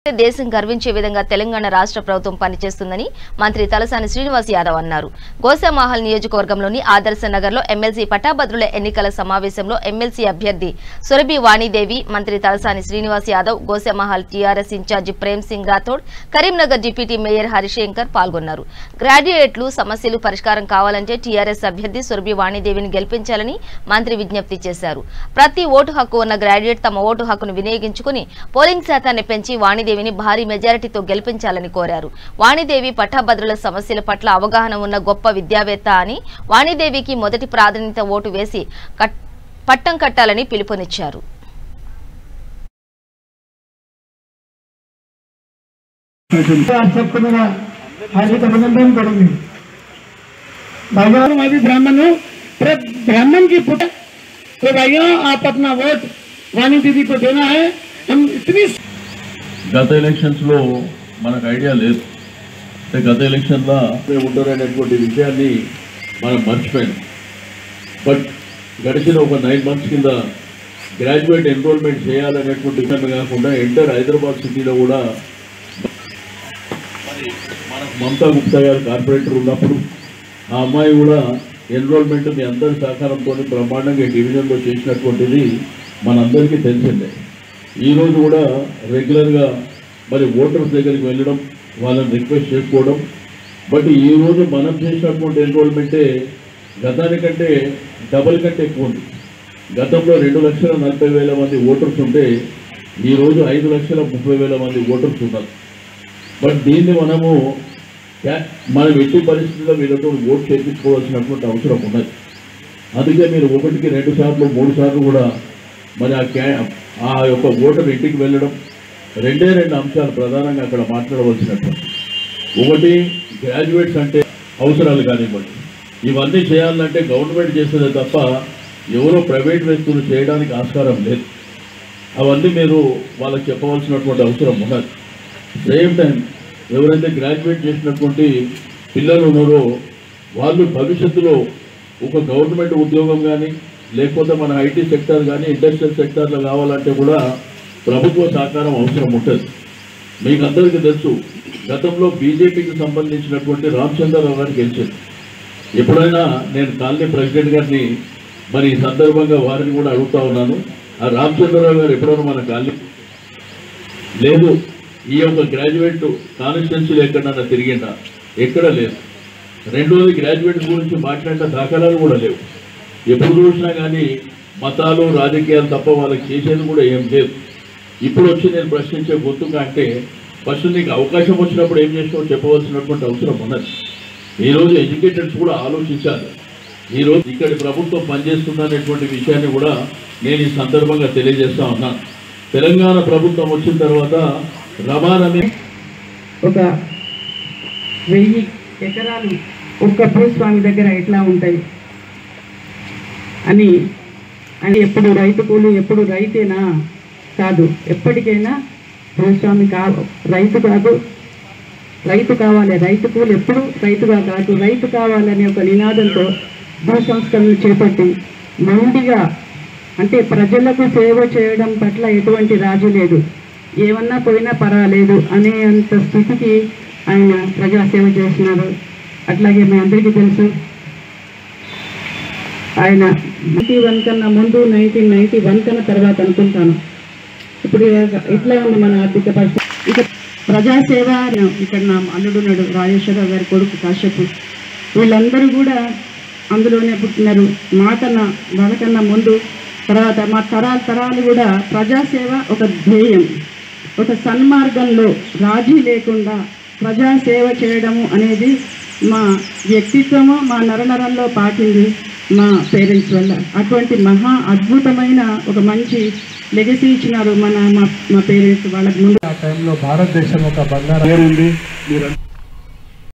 దేశం గర్వించే విధంగా తెలంగాణ రాష్ట్ర ప్రభుత్వం పనిచేస్తుందని మంత్రి తలసాని శ్రీనివాస్ యాదవ్ అన్నారు. గోసామహల్ నియోజకవర్గంలోని ఆదర్శ నగర్లో ఎమ్మెల్సీ పట్టాభద్రుల ఎన్నికల సమావేశంలో ఎమ్మెల్సీ అభ్యర్థి సురభి వాణిదేవి, మంత్రి Talasani Srinivas Yadav, Goshamahal TRS in charge Prem Singh Rathod, Karimnagar deputy mayor Harishankar పాల్గొన్నారు. గ్రాడ్యుయేట్లు సమస్యలు పరిష్కారం కావాలంటే టీఆర్ఎస్ అభ్యర్థి సురభి వాణిదేవిని గెలిపించాలని మంత్రి విజ్ఞప్తి చేశారు. ప్రతి ఓటు హక్కు ఉన్న గ్రాడ్యుయేట్ తమ ఓటు హక్కును వినియోగించుకుని పోలింగ్ శాతాన్ని పెంచి వాణిదేవి భారీ మెజారిటీతో గెలిపించాలని కోరారు. వాణిదేవి పట్టాభద్రుల సమస్యల పట్ల అవగాహన ఉన్న గొప్ప విద్యావేత్త అని, వాణిదేవికి మొదటి ప్రాధాన్యత ఓటు వేసి పట్టం కట్టాలని పిలుపునిచ్చారు. ब्राह्मण की पुट तो भैया आप अपना वोट वाणी दीदी को देना है. हम इतनी గత ఎలక్షన్స్లో మనకు ఐడియా లేదు, అంటే గత ఎలక్షన్లో ఉంటారనేటువంటి విషయాన్ని మనం మర్చిపోయాం. బట్ గడిచిన ఒక 9 months కింద గ్రాడ్యుయేట్ ఎన్రోల్మెంట్ చేయాలనేటువంటి విషయం కాకుండా ఎంటర్ హైదరాబాద్ సిటీలో కూడా మనకు మమతా గుప్తా గారు కార్పొరేటర్ ఉన్నప్పుడు ఆ అమ్మాయి కూడా ఎన్రోల్మెంట్ మీ అందరి సహకారంతో బ్రహ్మాండంగా డివిజన్లో చేసినటువంటిది మనందరికీ తెలిసిందే. ఈరోజు కూడా రెగ్యులర్గా మరి ఓటర్స్ దగ్గరికి వెళ్ళడం, వాళ్ళని రిక్వెస్ట్ చేసుకోవడం. బట్ ఈరోజు మనం చేసినటువంటి ఎన్రోల్మెంటే గతానికంటే డబల్ కంటే ఎక్కువ ఉంది. గతంలో 2,40,000 మంది ఓటర్స్ ఉంటే ఈరోజు 5,30,000 మంది ఓటర్స్ ఉన్నారు. బట్ దీన్ని మనం ఎట్టి పరిస్థితుల్లో వీళ్ళతో ఓటు చేయించుకోవాల్సినటువంటి అవసరం ఉన్నది. అందుకే మీరు 1కి 2 సార్లు 3 సార్లు కూడా మరి ఆ యొక్క ఓటర్ ఇంటికి వెళ్ళడం, 2 అంశాలు ప్రధానంగా అక్కడ మాట్లాడవలసినటువంటి. ఒకటి, గ్రాడ్యుయేట్స్ అంటే అవసరాలు కానివ్వండి, ఇవన్నీ చేయాలంటే గవర్నమెంట్ చేసేదే తప్ప ఎవరో ప్రైవేట్ వ్యక్తులు చేయడానికి ఆస్కారం లేదు. అవన్నీ మీరు వాళ్ళకి చెప్పవలసినటువంటి అవసరం ఉన్నది. సేమ్ టైం ఎవరైతే గ్రాడ్యుయేట్ చేసినటువంటి పిల్లలు ఉన్నారో వాళ్ళు భవిష్యత్తులో ఒక గవర్నమెంట్ ఉద్యోగం కానీ లేకపోతే మన ఐటీ సెక్టర్ కానీ ఇండస్ట్రియల్ సెక్టర్లో కావాలంటే కూడా ప్రభుత్వ సహకారం అవసరం ఉంటుంది. మీకు అందరికీ తెలుసు, గతంలో బీజేపీకి సంబంధించినటువంటి రామచంద్రరావు గారు గెలిచారు. ఎప్పుడైనా నేను కాలనీ ప్రెసిడెంట్ గారిని మరి ఈ సందర్భంగా వారిని కూడా అడుగుతా ఉన్నాను, ఆ రామచంద్రరావు గారు ఎప్పుడైనా మన కాలనీ లేదు, ఈ యొక్క గ్రాడ్యుయేట్ కాన్స్టిట్యున్సీలు ఎక్కడన్నా తిరిగిందా? ఎక్కడ లేదు. రెండోది, గ్రాడ్యుయేట్స్ గురించి మాట్లాడిన దాఖలాలు కూడా లేవు. ఎప్పుడు చూసినా కానీ మతాలు రాజకీయాలు తప్ప వాళ్ళకి చేసేది కూడా ఏం లేదు. ఇప్పుడు వచ్చి నేను ప్రశ్నించే గొంతుగా అంటే ఫస్ట్ నీకు అవకాశం వచ్చినప్పుడు ఏం చేసినావో చెప్పవలసినటువంటి అవసరం ఉన్నది. ఈరోజు ఎడ్యుకేటెడ్స్ కూడా ఆలోచించాలి. ఈరోజు ఇక్కడి ప్రభుత్వం పనిచేస్తుందనేటువంటి విషయాన్ని కూడా నేను ఈ సందర్భంగా తెలియజేస్తా ఉన్నాను. తెలంగాణ ప్రభుత్వం వచ్చిన తర్వాత రమారమి ఒక 1000 ఎకరాలు ఒక్క భూస్వామి దగ్గర ఎట్లా ఉంటాయి అని అంటే ఎప్పుడు రైతు కూలి, ఎప్పుడు రైతేనా కాదు, ఎప్పటికైనా భూస్వామి రైతు కాదు, రైతు కావాలి. రైతు కూలి ఎప్పుడు రైతుగా కాదు, రైతు కావాలనే ఒక నినాదంతో భూ సంస్కరణలు చేపట్టి మొండిగా అంటే ప్రజలకు సేవ చేయడం పట్ల ఎటువంటి రాజు లేదు, ఏమన్నా పోయినా పర్వాలేదు అనే అంత స్థితికి ఆయన ప్రజాసేవ చేస్తున్నారు. అట్లాగే మీ అందరికీ తెలుసు, ఆయన 91 కన్నా ముందు 1991 కన్నా తర్వాత అనుకుంటాను. ఇప్పుడు ఎట్లా ఉంది మన ఆర్థిక పరిస్థితి? ఇక ప్రజాసేవ ఇక్కడ నా అల్లుడున్నాడు రాజేశ్వరరావు గారి కొడుకు కాశ్యపు, వీళ్ళందరూ కూడా అందులోనే పుట్టినారు. మనకన్నా ముందు తర్వాత మా తరాలు కూడా ప్రజాసేవ ఒక ధ్యేయం, ఒక సన్మార్గంలో రాజీ లేకుండా ప్రజాసేవ చేయడము అనేది మా వ్యక్తిత్వము, మా నరనరంలో పాటింది మా పేరెంట్స్ వల్ల. అటువంటి మహా అద్భుతమైన ఒక మంచి లెగసీ ఇచ్చినారు మా పేరెంట్స్ వాళ్ళకి ముందు. ఆ టైంలో భారతదేశం ఒక బంగారం ఉంది.